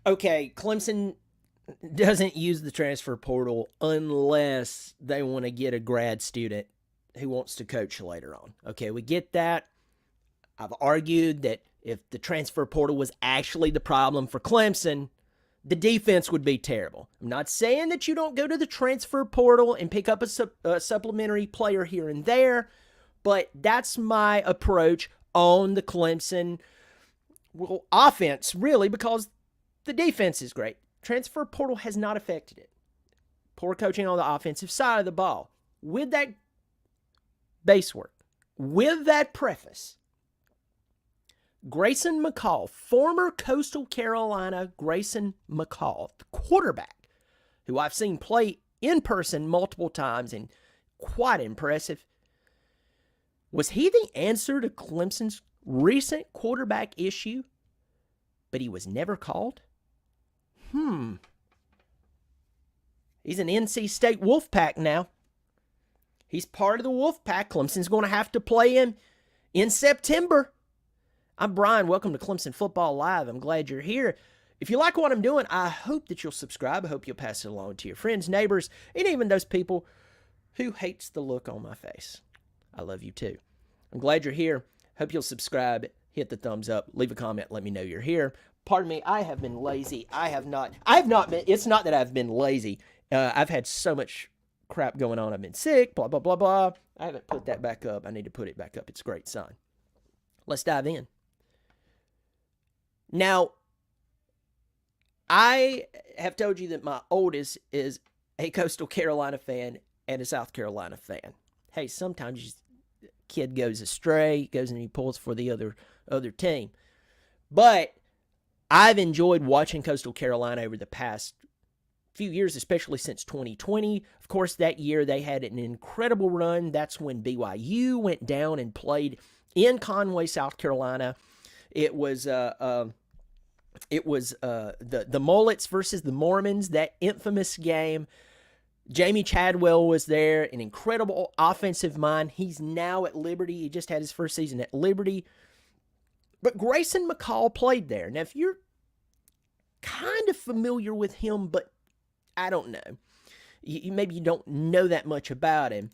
Okay, Clemson doesn't use the transfer portal unless they want to get a grad student who wants to coach later on. Okay, we get that. I've argued that if the transfer portal was actually the problem for Clemson, the defense would be terrible. I'm not saying that you don't go to the transfer portal and pick up a supplementary player here and there, but that's my approach on the Clemson offense, really, because the defense is great. Transfer portal has not affected it. Poor coaching on the offensive side of the ball. With that base work, with that preface, Grayson McCall, former Coastal Carolina Grayson McCall, the quarterback, who I've seen play in person multiple times and quite impressive. Was he the answer to Clemson's recent quarterback issue, but he was never called? He's an NC State Wolfpack now. He's part of the Wolfpack. Clemson's going to have to play him in September. I'm Brian. Welcome to Clemson Football Live. I'm glad you're here. If you like what I'm doing, I hope that you'll subscribe. I hope you'll pass it along to your friends, neighbors, and even those people who hates the look on my face. I love you too. I'm glad you're here. Hope you'll subscribe, hit the thumbs up, leave a comment, let me know you're here. Pardon me, I have been lazy. I have not been, it's not that I've been lazy. I've had so much crap going on. I've been sick, blah, blah, blah, blah. I haven't put that back up. I need to put it back up. It's a great sign. Let's dive in. Now, I have told you that my oldest is a Coastal Carolina fan and a South Carolina fan. Hey, sometimes a kid goes astray, goes and he pulls for the other team. But I've enjoyed watching Coastal Carolina over the past few years, especially since 2020. Of course, that year they had an incredible run. That's when BYU went down and played in Conway, South Carolina. It was the Mullets versus the Mormons, that infamous game. Jamie Chadwell was there, an incredible offensive mind. He's now at Liberty. He just had his first season at Liberty. But Grayson McCall played there. Now, if you're kind of familiar with him, but I don't know, maybe you don't know that much about him,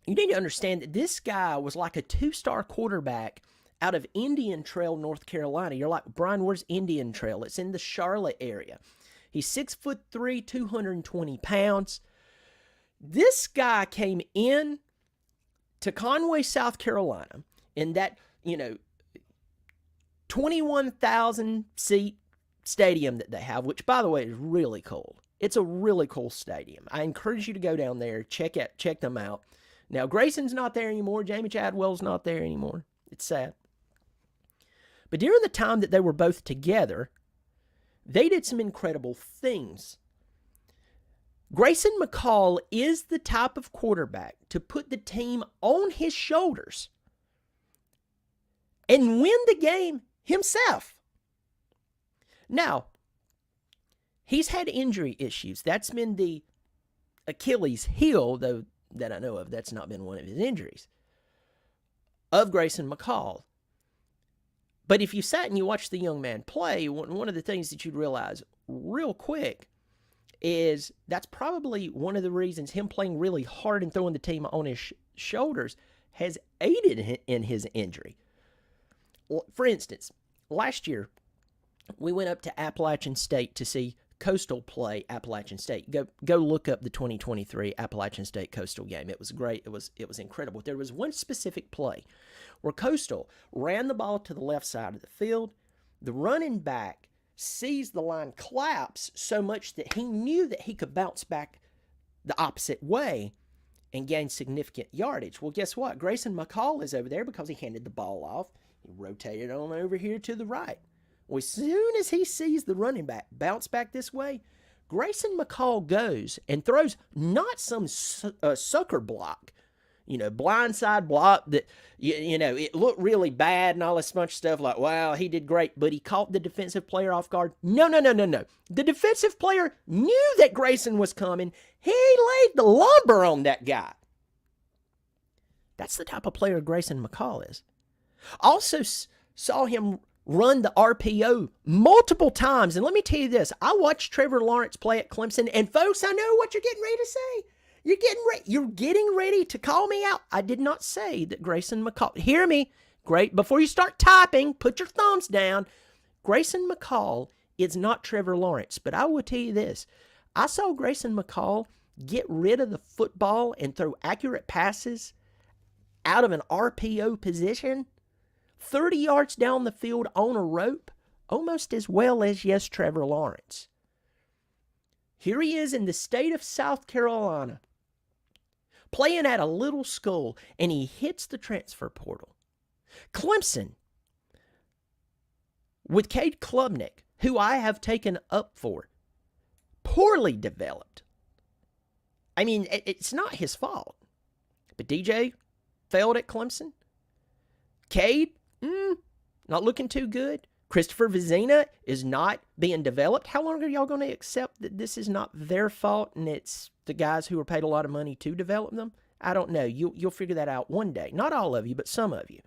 you need to understand that this guy was like a two-star quarterback out of Indian Trail, North Carolina. You're like, Brian, where's Indian Trail? It's in the Charlotte area. He's 6'3", 220 pounds. This guy came in to Conway, South Carolina, in that, 21,000 seat stadium that they have, which, by the way, is really cool. It's a really cool stadium. I encourage you to go down there, check them out. Now, Grayson's not there anymore. Jamie Chadwell's not there anymore. It's sad. But during the time that they were both together, they did some incredible things. Grayson McCall is the type of quarterback to put the team on his shoulders and win the game himself. Now, he's had injury issues. That's been the Achilles heel, though, that I know of. That's not been one of his injuries, of Grayson McCall. But if you sat and you watched the young man play, one of the things that you'd realize real quick is that's probably one of the reasons him playing really hard and throwing the team on his shoulders has aided in his injury. For instance, last year, we went up to Appalachian State to see Coastal play Appalachian State. Go look up the 2023 Appalachian State Coastal game. It was great. It was incredible. There was one specific play where Coastal ran the ball to the left side of the field. The running back sees the line collapse so much that he knew that he could bounce back the opposite way and gain significant yardage. Well, guess what? Grayson McCall is over there because he handed the ball off. He rotated on over here to the right. Well, as soon as he sees the running back bounce back this way, Grayson McCall goes and throws not some sucker block, blindside block that, it looked really bad and all this bunch of stuff like, wow, he did great, but he caught the defensive player off guard. No. The defensive player knew that Grayson was coming. He laid the lumber on that guy. That's the type of player Grayson McCall is. Also saw him run the RPO multiple times. And let me tell you this, I watched Trevor Lawrence play at Clemson, and folks, I know what you're getting ready to say. You're getting ready to call me out. I did not say that Grayson McCall, hear me, great, before you start typing, put your thumbs down. Grayson McCall is not Trevor Lawrence, but I will tell you this. I saw Grayson McCall get rid of the football and throw accurate passes out of an RPO position 30 yards down the field on a rope almost as well as, yes, Trevor Lawrence. Here he is in the state of South Carolina, playing at a little school, and he hits the transfer portal. Clemson, with Cade Klubnik, who I have taken up for, poorly developed. I mean, it's not his fault. But DJ failed at Clemson. Cade, not looking too good. Christopher Vizina is not being developed. How long are y'all going to accept that this is not their fault and it's the guys who are paid a lot of money to develop them? I don't know. You'll figure that out one day. Not all of you, but some of you.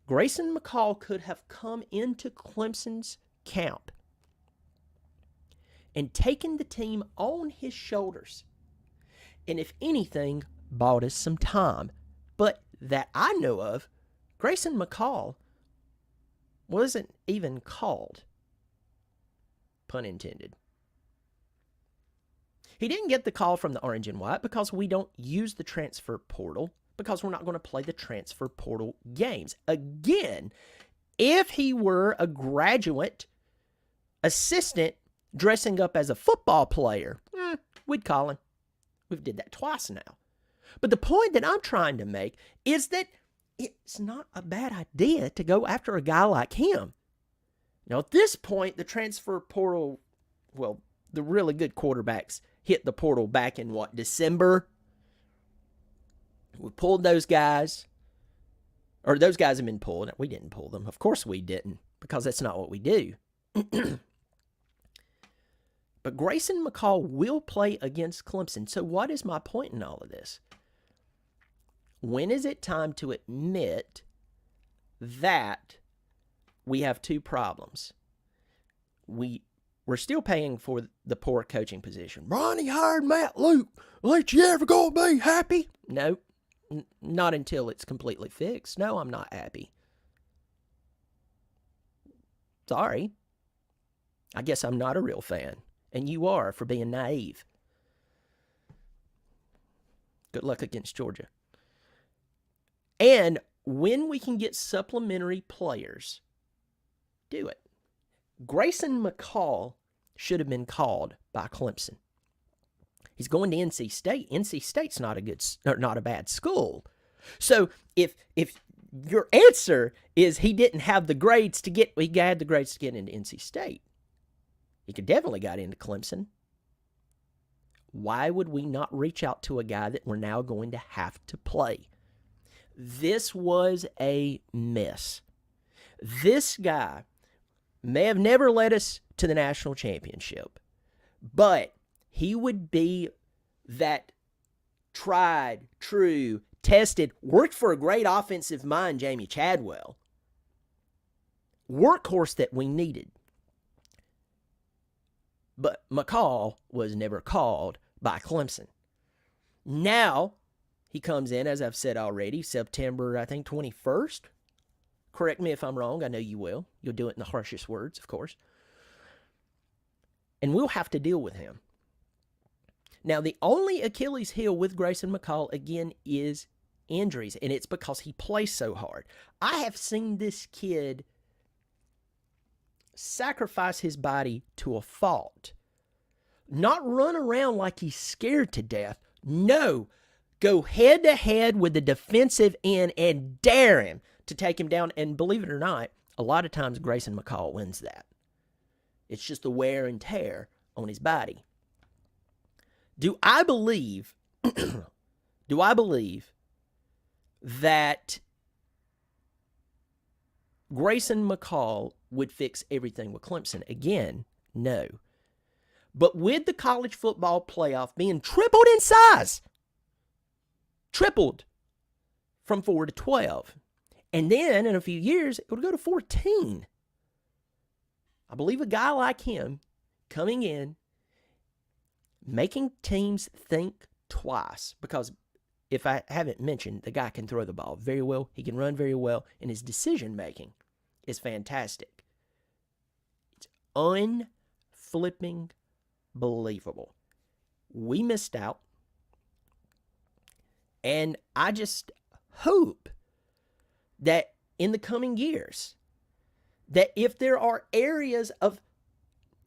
Grayson McCall could have come into Clemson's camp and taken the team on his shoulders. And if anything, bought us some time. But that I know of, Grayson McCall wasn't even called. Pun intended. He didn't get the call from the Orange and White because we don't use the transfer portal, because we're not going to play the transfer portal games. Again, if he were a graduate assistant dressing up as a football player, we'd call him. We've did that twice now. But the point that I'm trying to make is that it's not a bad idea to go after a guy like him. Now, at this point, the transfer portal, well, the really good quarterbacks hit the portal back in, December? We pulled those guys. Or those guys have been pulled. We didn't pull them. Of course we didn't, because that's not what we do. But Grayson McCall will play against Clemson. So what is my point in all of this? When is it time to admit that we have two problems? We're still paying for the poor coaching position. Ronnie hired Matt Luke. Ain't you ever gonna be happy? No, not until it's completely fixed. No, I'm not happy. Sorry. I guess I'm not a real fan. And you are, for being naive. Good luck against Georgia. And when we can get supplementary players, do it. Grayson McCall should have been called by Clemson. He's going to NC State. NC State's not a bad school. So if your answer is he didn't have the grades to get, he had the grades to get into NC State, he could definitely got into Clemson. Why would we not reach out to a guy that we're now going to have to play? This was a mess. This guy may have never led us to the national championship, but he would be that tried, true, tested, worked for a great offensive mind, Jamie Chadwell, workhorse that we needed. But McCall was never called by Clemson. Now, he comes in, as I've said already, September, 21st. Correct me if I'm wrong. I know you will. You'll do it in the harshest words, of course. And we'll have to deal with him. Now, the only Achilles heel with Grayson McCall, again, is injuries. And it's because he plays so hard. I have seen this kid sacrifice his body to a fault. Not run around like he's scared to death. No. Go head-to-head with the defensive end and dare him to take him down. And believe it or not, a lot of times Grayson McCall wins that. It's just the wear and tear on his body. Do I believe that Grayson McCall would fix everything with Clemson? Again, no. But with the college football playoff being tripled in size, tripled from 4 to 12, And then in a few years, it would go to 14. I believe a guy like him coming in, making teams think twice, because if I haven't mentioned, the guy can throw the ball very well, he can run very well, and his decision-making is fantastic. It's unflipping believable. We missed out, and I just hope that in the coming years, that if there are areas of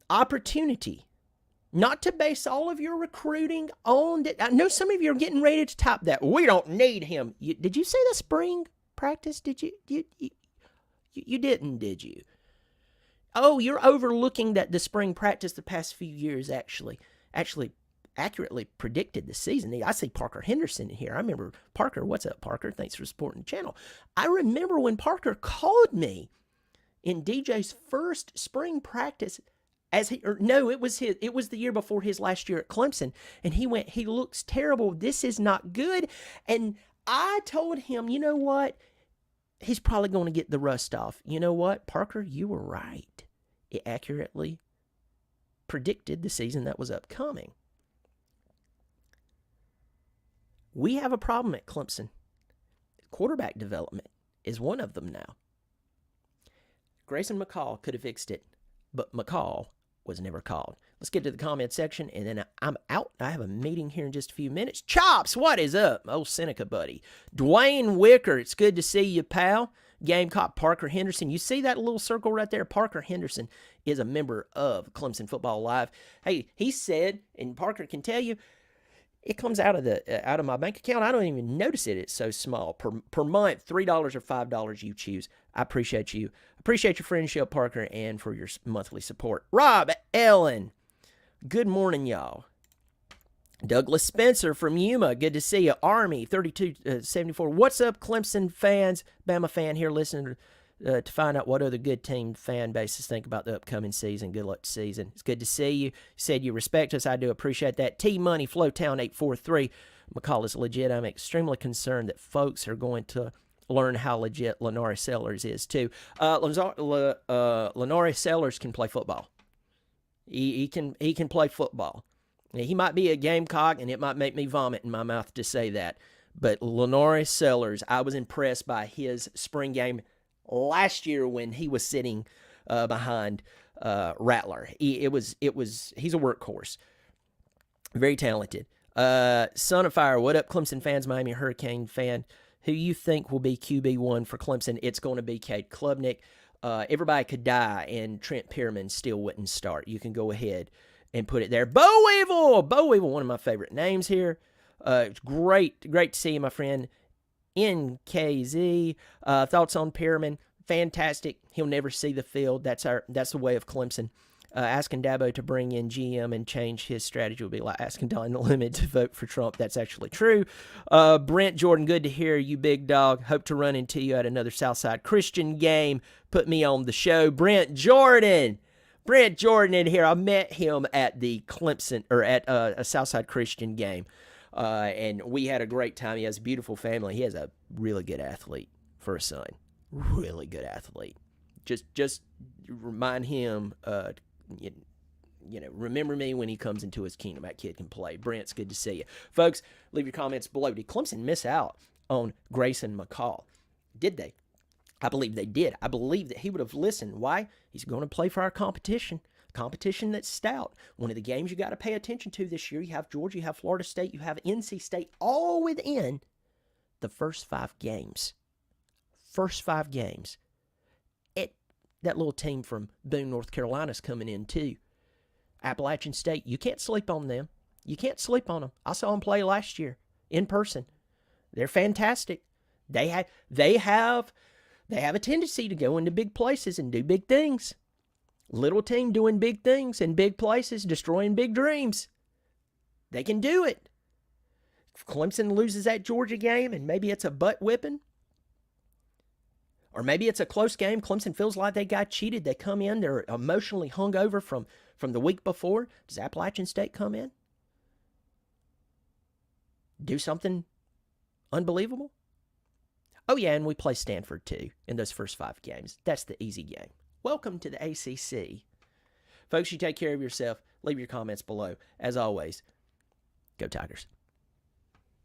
opportunity, not to base all of your recruiting on that. I know some of you are getting ready to top that. We don't need him. Did you say the spring practice? Did you didn't, did you? Oh, you're overlooking that the spring practice the past few years actually accurately predicted the season. I see Parker Henderson in here. I remember Parker. What's up, Parker? Thanks for supporting the channel. I remember when Parker called me in DJ's first spring practice. It was the year before his last year at Clemson, and he went, he looks terrible. This is not good. And I told him, you know what? He's probably going to get the rust off. You know what, Parker? You were right. It accurately predicted the season that was upcoming. We have a problem at Clemson. Quarterback development is one of them now. Grayson McCall could have fixed it, but McCall was never called. Let's get to the comment section, and then I'm out. I have a meeting here in just a few minutes. Chops, what is up? Old Seneca buddy. Dwayne Wicker, it's good to see you, pal. Gamecock Parker Henderson. You see that little circle right there? Parker Henderson is a member of Clemson Football Live. Hey, he said, and Parker can tell you, it comes out of my bank account. I don't even notice it. It's so small. Per month, $3 or $5 you choose. I appreciate you. Appreciate your friendship, Parker, and for your monthly support. Rob Ellen, good morning, y'all. Douglas Spencer from Yuma, good to see you. Army 3274. What's up, Clemson fans? Bama fan here listening to find out what other good team fan bases think about the upcoming season. Good luck to season. It's good to see you. You said you respect us. I do appreciate that. T-Money, Flowtown 843. McCall is legit. I'm extremely concerned that folks are going to learn how legit Lenore Sellers is, too. Lenore Sellers can play football. He can play football. He might be a Gamecock, and it might make me vomit in my mouth to say that. But Lenore Sellers, I was impressed by his spring game last year when he was sitting behind Rattler. He's a workhorse. Very talented. Son of Fire, what up, Clemson fans, Miami Hurricane fan? Who you think will be QB1 for Clemson? It's going to be Cade Klubnik. Everybody could die, and Trent Pierman still wouldn't start. You can go ahead and put it there. Bo Weevil, one of my favorite names here. It's great to see you, my friend. NKZ, thoughts on Pierman? Fantastic. He'll never see the field. That's the way of Clemson. Asking Dabo to bring in GM and change his strategy would be like asking Don Lemon to vote for Trump. That's actually true. Brent Jordan, good to hear you, big dog. Hope to run into you at another Southside Christian game. Put me on the show. Brent Jordan in here. I met him at the Clemson, or at a Southside Christian game. And we had a great time. He has a beautiful family. He has a really good athlete for a son. Really good athlete. Just remind him, remember me when he comes into his kingdom. That kid can play. Brent's good to see you. Folks, leave your comments below. Did Clemson miss out on Grayson McCall? Did they? I believe they did. I believe that he would have listened. Why? He's going to play for our competition. Competition that's stout. One of the games you got to pay attention to this year, you have Georgia, you have Florida State, you have NC State, all within the first 5 games. First 5 games. That little team from Boone, North Carolina is coming in too. Appalachian State, you can't sleep on them. You can't sleep on them. I saw them play last year in person. They're fantastic. They have a tendency to go into big places and do big things. Little team doing big things in big places, destroying big dreams. They can do it. If Clemson loses that Georgia game and maybe it's a butt whipping, or maybe it's a close game, Clemson feels like they got cheated. They come in, they're emotionally hungover from the week before. Does Appalachian State come in? Do something unbelievable? Oh, yeah, and we play Stanford, too, in those first 5 games. That's the easy game. Welcome to the ACC. Folks, you take care of yourself. Leave your comments below. As always, go Tigers.